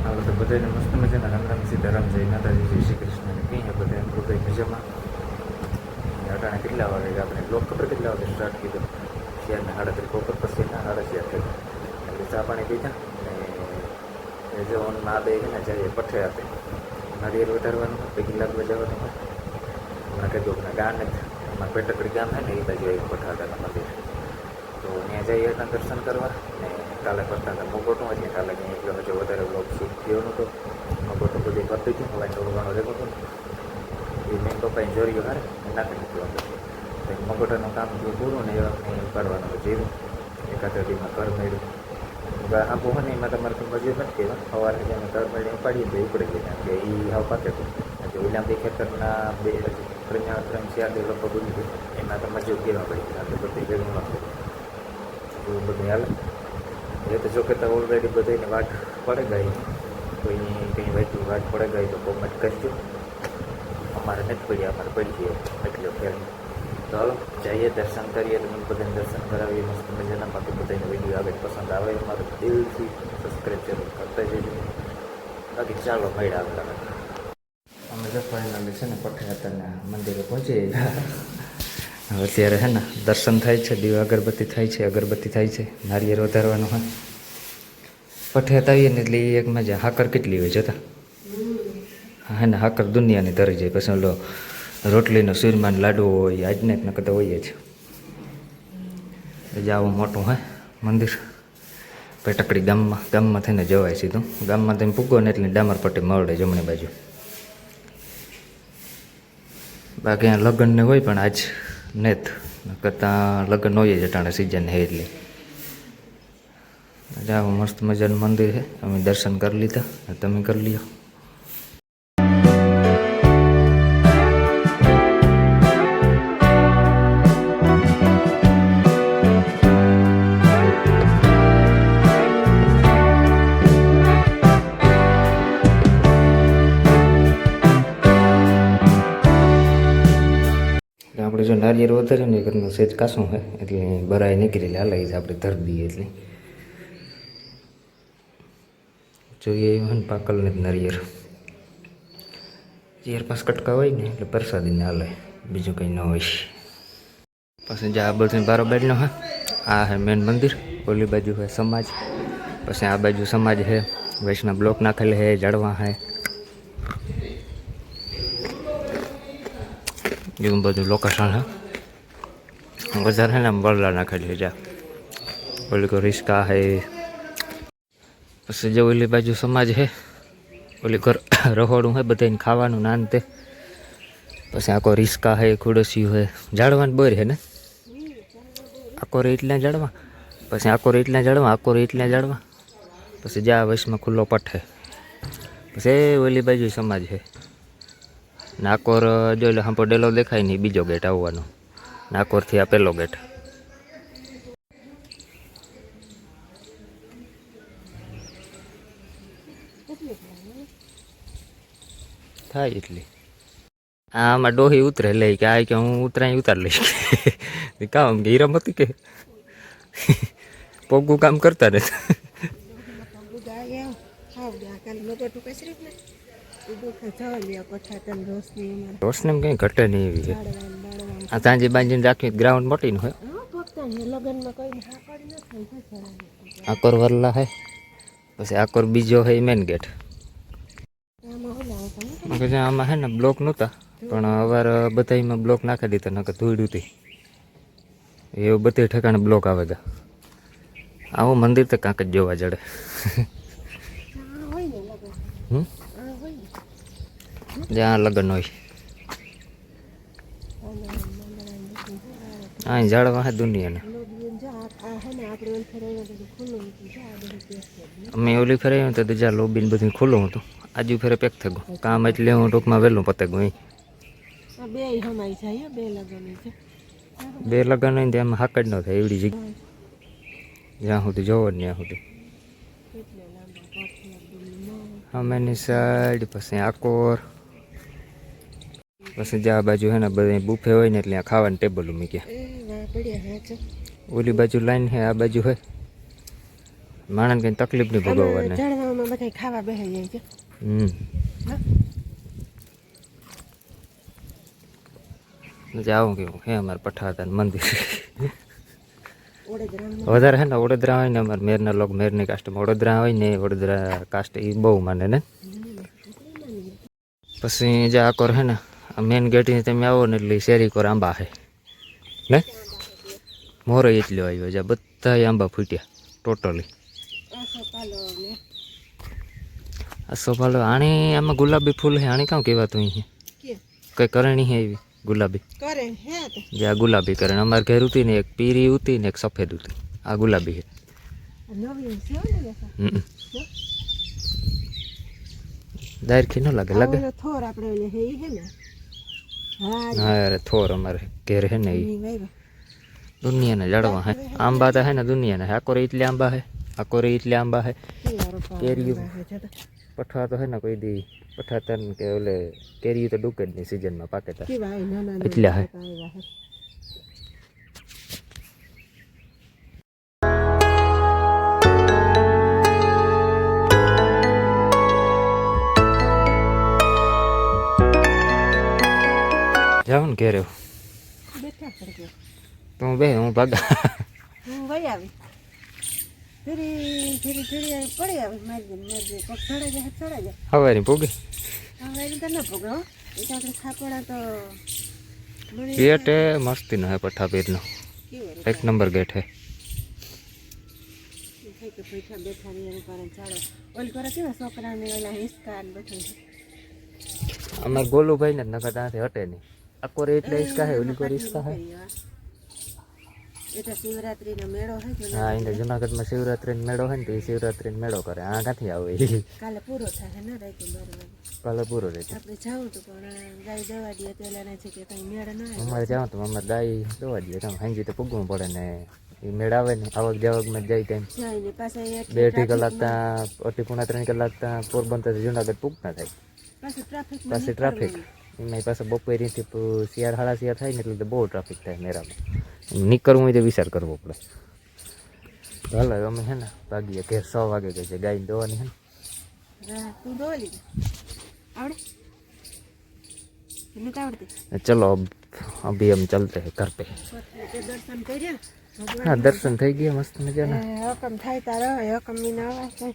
હાલો તો બધાને મસ્ત મજાના રામ રામ સીતારામ જય માતાજી જય શ્રી કૃષ્ણ કહીએ બધા એમ કોઈ મજામાં અટાણે કેટલા વાગે આપણે બ્લોક ખબર કેટલા વાગે સ્ટાર્ટ કીધું શિયાળના 3:30 બપોર પછીના 4:30 થઈ એટલે ચા પાણી પીધા અને જો માં બે છે ને જઈએ પઠે આપે નારિયેળ વધારવાનું પૈકી લાગવા જવાનું હોય હમણાં કીધું કે ગામ નથી એમાં પેટકડી ગામ છે ને એ બાજુ આવી પઠાદાના મંદિર તો ત્યાં જઈએ ત્યાં દર્શન કરવા ને કાલે કરતા હતા મોગોટું એટલે કાલે કંઈ એટલો હજુ વધારે બ્લોક શૂટ થયો નહોતો મોગોટું બધી કરતી હતી હવે થોડું ઘણું રહેતું હતું ને એ મેં પપ્પાએ જોર્યું હારે નાખી મૂક્યું તો મગોટાનું કામ થયું પૂરું ને એવા કંઈ ઉપાડવાનું જીરું એકાદ દીમાં ઘર મળ્યું આપો હોય ને એમાં તમારે કંઈ મજૂર નથી કહેવા સવારે જેને ઘર મળીને ઉપાડીએ તો ઉપડી ગઈ કારણ કે એ હાવ પાકે હજુ ઓલાંબી ખેતરના 3-4 લોકો બની ગયું એમાં તો મજૂર કહેવા પડી કારણ કે બધી ભેગું નથી એવું બધું હાલે એ તો જો કે તો ઓલરેડી બધાને વાટ પડે ગઈ કોઈ કંઈ વહેતું વાટ પડે ગઈ તો કોમેન્ટ કરજો અમારે નથી પડી અમારે પડી ગયો એટલો ફેર તો હાલો જઈએ દર્શન કરીએ તમને બધાને દર્શન કરાવીએ મસ્ત મજાના બાકી બધાને વિડીયો આગળ પસંદ આવે અમારે દિલથી સબસ્ક્રાઈબ જરૂર કરતા જજો બાકી ચાલો મળ્યા આગળ અમે તો ફાઇનલી છે ને પઠિયાતરના મંદિરે પહોંચી ગયા હવે અત્યારે છે ને દર્શન થાય છે દીવા અગરબત્તી થાય છે અગરબત્તી થાય છે નારિયેળ વધારવાનું હોય પઠિયાત આવીએ ને એટલે એ એક મજા હાકર કેટલી હોય જતા હા ને હાકર દુનિયાની તરી જાય પછી ઓલો રોટલીનો શીરમાન લાડુ હોય આજને જ નકર હોય જ એટલે આવું મોટું હોય મંદિર પેટકડી ગામમાં થઈને જવાય સીધું ગામમાં તમે પૂગો ને એટલે ડામર પટ્ટી મળે જમણી બાજુ બાકી અહીંયા લગ્ન ને હોય પણ આજ નેત કરતાં લગ્ન હોય જ અટાણે સિઝન હે એટલે આવું મસ્ત મજાનું મંદિર છે અમે દર્શન કરી લીધા તમે કરી લ્યો આપણે જો નારિયેળ વધારે ને ઘરનું સેજ કાસું હોય એટલે બરાઈ નીકળી હાલે આપણે ધરી દઈએ એટલે જોઈએ એવું ને પાકલને જ નારિયેળ ચેર પાસ કટકા હોય ને એટલે પ્રસાદીને હાલે બીજું કંઈ ન હોય પછી જે આ બધું બારોબારનો હોય આ હે મેન મંદિર ઓલી બાજુ હોય સમાજ પછી આ બાજુ સમાજ છે વૈષ્ણવ બ્લોક નાખેલ છે ઝાડવા છે એવું બધું લોકેશન છે વધારે છે ને આમ બરલા નાખેલી છે જા ઓલી કો રિસ્કા છે પછી જે ઓલી બાજુ સમાજ છે ઓલી ઘર રહોડું હોય બધાને ખાવાનું નાન તે પછી આખો રિસ્કા છે ખુડસિયું છે ઝાડવાનું બોર છે ને આખો રે એટલા ઝાડવા પછી આખો રે એટલા ઝાડવા આખો રે એટલા ઝાડવા પછી જ્યાં વચમાં ખુલ્લો પઠ છે પછી ઓલી બાજુ સમાજ છે નાકોર જો એટલે હાંપો ડેલો દેખાય નહીં બીજો ગેટ આવવાનો નાકોરથી આ પહેલો ગેટ થાય એટલી આમાં ડોહી ઉતરે લે કે આ કે હું ઉતરાય ઉતાર લઈશ કામ કે હીરામ હતી કે પોગું કામ કરતા ને રોશની કંઈ ઘટે નહીં એવી છે આ સાંજે બાંધીને રાખી ગ્રાઉન્ડ મોટી હોય આકોર વરલા છે પછી આકોર બીજો છે મેન ગેટ આમાં છે ને બ્લોક નહોતા પણ અવાર બધામાં બ્લોક નાખી દીધા નકર ધૂળ હતી એવું બધે ઠેકાણે બ્લોક આવે હતા આવું મંદિર તો કાંક જ જોવા જડે જ્યાં લગ્ન હોય અહીં ઝાડવા હે દુનિયાને અમે ઓલી ફેરાયું તો જ્યાં લોબીને બધું ખુલ્લું હતું આજુ ફેરે પેક થઈ ગયું કામ એટલે હું ટૂંકમાં વહેલું પતે ગયું બે લગ્ન હોય ને એમાં હાક જ ન થાય એવડી જગ્યા જ્યાં સુધી જોવો જ ત્યાં સુધી અમેની સાઈડ પછી આકોર પછી જે આ બાજુ હે ને બધા બુફે હોય ને એટલે આ ખાવાનું ટેબલ મૂક્યા ઓલી બાજુ લાઈન હે આ બાજુ હોય માણસ કંઈ તકલીફ નહીં ભોગવવાની બધા ખાવા બેસી જાય છે. જાઉં કેવું હે અમારે પઠાતા મંદિર ઓડેદરામાં વધારે હે ને વડોદરા હોય ને અમારે મેરના લોક મેરની કાસ્ટમાં વડોદરા હોય ને વડોદરા કાસ્ટ એ બહુ માને ને પછી જે આકોર હે ને આ મેન ગેટની તમે આવો ને એટલે શેરી કોર આંબા હે ને મોરો એટલો આવ્યો છે બધા આંબા ફૂટ્યા ટોટલી આસોપાલો ને સોભાલો આણી આમાં ગુલાબી ફૂલ હે આણી કાં કહેવાતું અહીં કે કઈ કરણી હે એવી ગુલાબી કરે હે તો જે આ ગુલાબી કરણ અમારે ઘેર ઉતી ને એક પીરી ઉતી ને એક સફેદ ઉતી આ ગુલાબી હે નવી છે ને દાયરખી ન લાગે લાગે ઓલો થોર આપણે ઓલે હે ઈ હે ને હા હા અરે થોર અમારે ઘેર હે ને ઈ ઈ વાયવા દુનિયાના જડવા હે આંબા તો હે ને દુનિયાના હે આકોરે એટલે આંબા હે આકોરે એટલે આંબા હે કેરીયું પઠવા તો હે ને કોઈ દી પઠાતન કે ઓલે કેરીયું તો ડૂકે જ નહીં સિઝનમાં પાકે તા કે ભાઈ ના ના એટલે હે જાવ ને ઘેરે બેઠા પડકે તું બે હું ભાગા હું વઈ આવી ધીરે ધીરે પડી આવી મારી કોક ચડે જાય હવારી પૂગી હવે એમ તો ન ભોગવો એ તો આપણે ખાપડા તો ગેટ હે મસ્તીનો હે પઠ્ઠાપીરનો એક નંબર ગેટ હે થઈ કે પૈસા બેઠા ને એનું કારણ ચાલો ઓલ કરે કેવા છોકરાને ઓલા હિસકા ને બધું અમાર ગોલુભાઈ ને નકર ત્યાંથી હટે નહીં આકોરે એટલે હિસકા હે ઓલી કોર હિસકા હે એટલે શિવરાત્રીનો મેળો હે હા એને જુનાગઢમાં શિવરાત્રીનો મેળો હે ને તો એ શિવરાત્રીનો મેળો કરે આ ક્યાંથી આવે કાલે પૂરો થાય ને રાતે 12 વાગે કાલે પૂરો રહેશે આપણે જાવું તો પણ ગાય દવા દે પેલા ને છે કે કઈ મેળ ના આવે અમારે જાવ તો અમારે દાઈ દવા દે તમે હાંજી તો પૂગવું પડે ને એ મેળ આવે ને આવક જાવકમાં જાય ટાઈમ જઈને પાછા 2 કલાક ત્યાં 2.5 કલાક ત્યાં પોરબંદર જુનાગઢ પૂગતા થાય પાછું ટ્રાફિક પાછી ટ્રાફિક એમાં પાછા બપોરેથી શિયાળ હાડા શિયાળ થાય ને એટલે બહુ ટ્રાફિક થાય મેળામાં નીકળવું હોય તો વિચાર કરવો પડે હાલો અમે હે ને ભાગીએ ઘેર 6 વાગે ગઈ છે ગાયને દોવાની હે હા તું દોલી આવડે એને આવડતી ચલો અભી हम चलते हैं घर पे દર્શન કર્યા हाँ दर्शन થઈ ગયા મસ્ત મજાના હકમ થાય તારો હકમ મી ના આવે